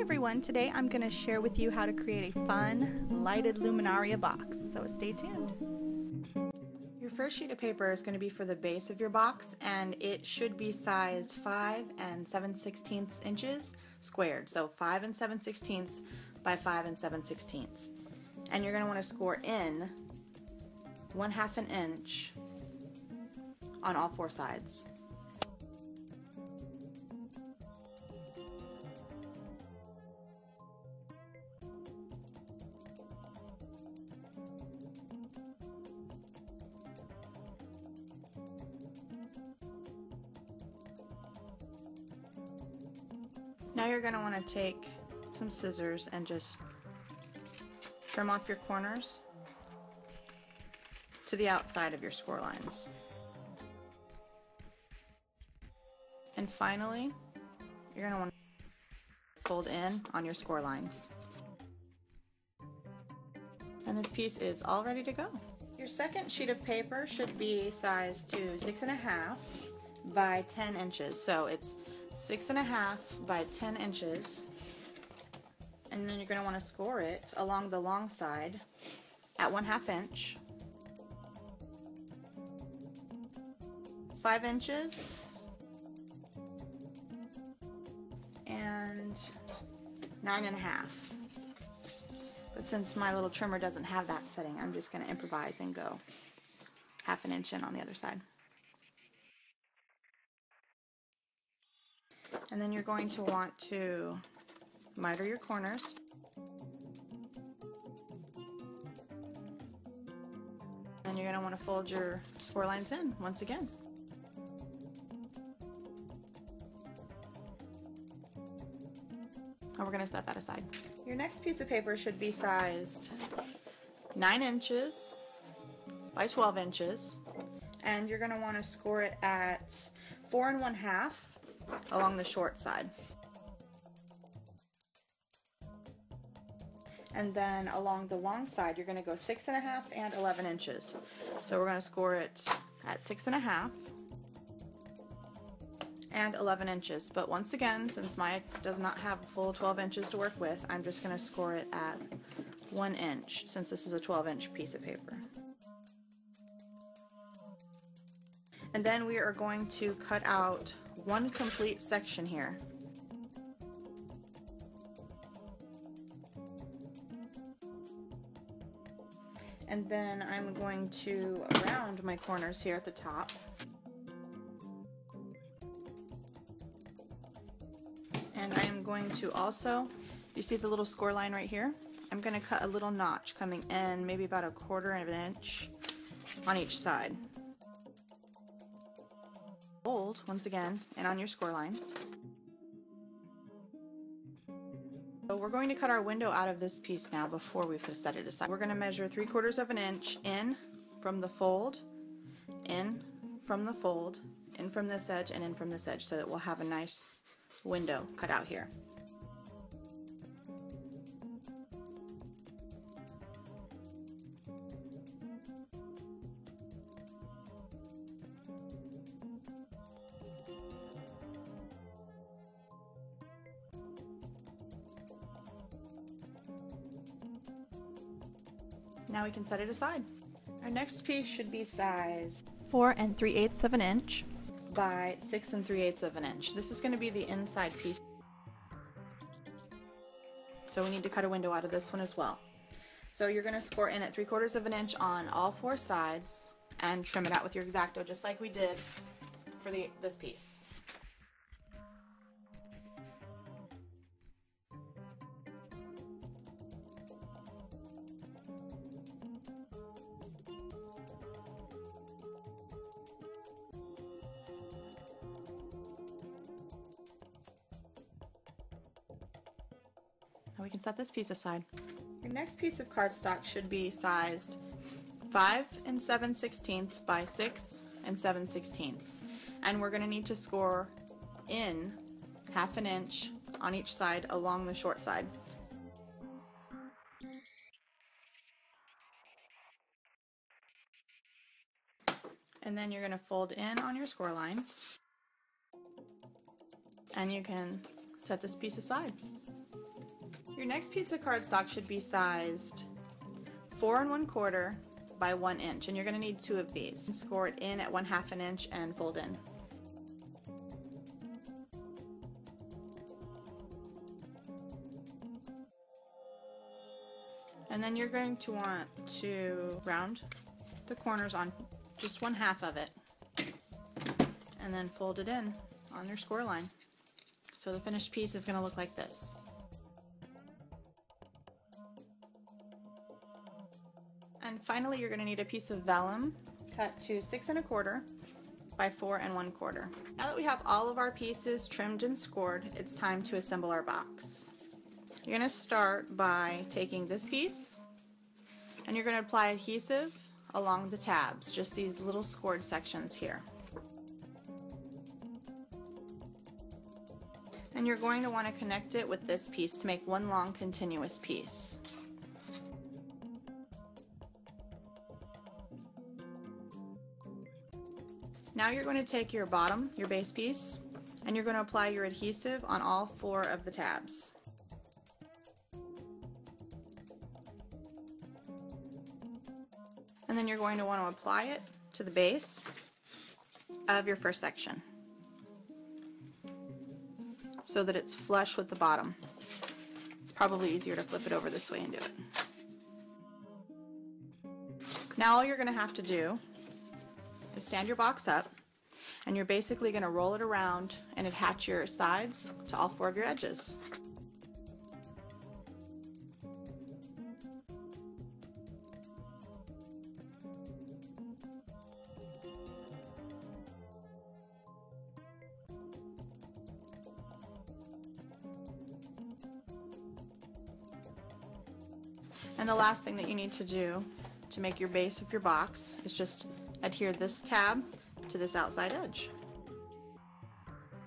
everyone, today I'm going to share with you how to create a fun lighted Luminaria box, so stay tuned. Your first sheet of paper is going to be for the base of your box, and it should be sized 5 7/16 inches squared, so 5 7/16 by 5 7/16. And you're going to want to score in 1/2 an inch on all 4 sides. Now you're going to want to take some scissors and just trim off your corners to the outside of your score lines. And finally, you're going to want to fold in on your score lines. And this piece is all ready to go. Your second sheet of paper should be sized to 6.5 by 10 inches. So it's 6.5 by 10 inches. And then you're going to want to score it along the long side at 1/2 inch, 5 inches, and 9.5. But since my little trimmer doesn't have that setting, I'm just going to improvise and go 1/2 inch in on the other side. And then you're going to want to miter your corners. And you're going to want to fold your score lines in once again. And we're going to set that aside. Your next piece of paper should be sized 9 inches by 12 inches. And you're going to want to score it at 4 1/2 along the short side. And then along the long side, you're going to go 6.5 and 11 inches. So we're going to score it at 6.5 and 11 inches. But once again, since my does not have a full 12 inches to work with, I'm just going to score it at 1 inch, since this is a 12-inch piece of paper. And then we are going to cut out one complete section here. And then I'm going to round my corners here at the top. And I am going to also, you see the little score line right here? I'm going to cut a little notch coming in, maybe about 1/4 of an inch on each side. Fold once again and on your score lines. So we're going to cut our window out of this piece now before we set it aside. We're going to measure 3/4 of an inch in from the fold, in from the fold, in from this edge, and in from this edge, so that we'll have a nice window cut out here. Now we can set it aside. Our next piece should be size 4 3/8 of an inch by 6 3/8 of an inch. This is going to be the inside piece. So we need to cut a window out of this one as well. So you're going to score in at 3/4 of an inch on all 4 sides and trim it out with your X-Acto just like we did for this piece. Now we can set this piece aside. Your next piece of cardstock should be sized 5 7/16 by 6 7/16. And we're going to need to score in 1/2 an inch on each side along the short side. And then you're going to fold in on your score lines. And you can set this piece aside. Your next piece of cardstock should be sized 4 1/4 by 1 inch, and you're going to need 2 of these. Score it in at 1/2 inch and fold in. And then you're going to want to round the corners on just 1/2 of it, and then fold it in on your score line. So the finished piece is going to look like this. And finally, you're going to need a piece of vellum cut to 6 1/4 by 4 1/4. Now that we have all of our pieces trimmed and scored, it's time to assemble our box. You're going to start by taking this piece and you're going to apply adhesive along the tabs, just these little scored sections here. And you're going to want to connect it with this piece to make one long continuous piece. Now you're going to take your bottom, your base piece, and you're going to apply your adhesive on all 4 of the tabs. And then you're going to want to apply it to the base of your first section so that it's flush with the bottom. It's probably easier to flip it over this way and do it. Now all you're going to have to do is stand your box up, and you're basically going to roll it around and attach your sides to all 4 of your edges. And the last thing that you need to do to make your base of your box is just adhere this tab to this outside edge.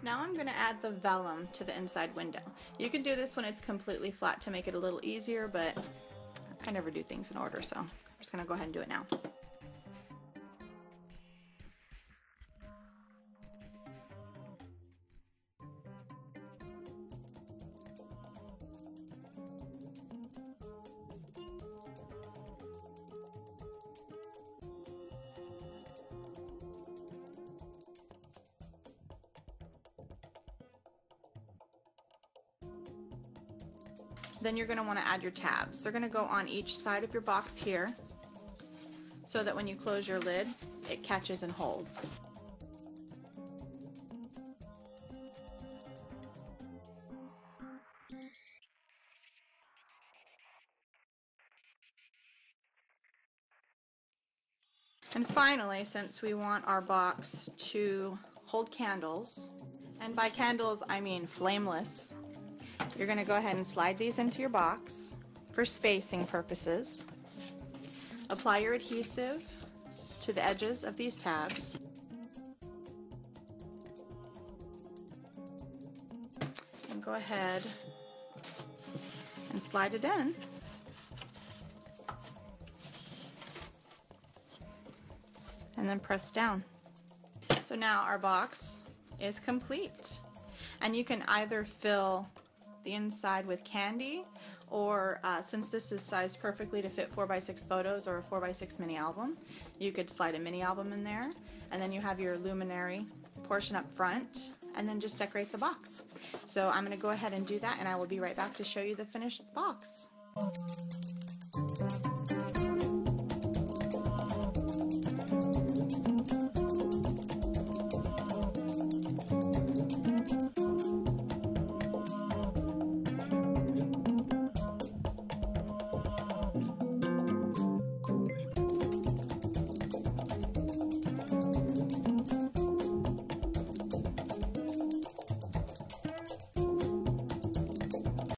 Now I'm going to add the vellum to the inside window. You can do this when it's completely flat to make it a little easier, but I never do things in order, so I'm just going to go ahead and do it now. Then you're going to want to add your tabs. They're going to go on each side of your box here so that when you close your lid, it catches and holds. And finally, since we want our box to hold candles, and by candles I mean flameless, you're going to go ahead and slide these into your box for spacing purposes. Apply your adhesive to the edges of these tabs. And go ahead and slide it in. And then press down. So now our box is complete. And you can either fill the inside with candy, or since this is sized perfectly to fit 4x6 photos or a 4x6 mini album, you could slide a mini album in there, and then you have your luminary portion up front, and then just decorate the box. So I'm going to go ahead and do that, and I will be right back to show you the finished box.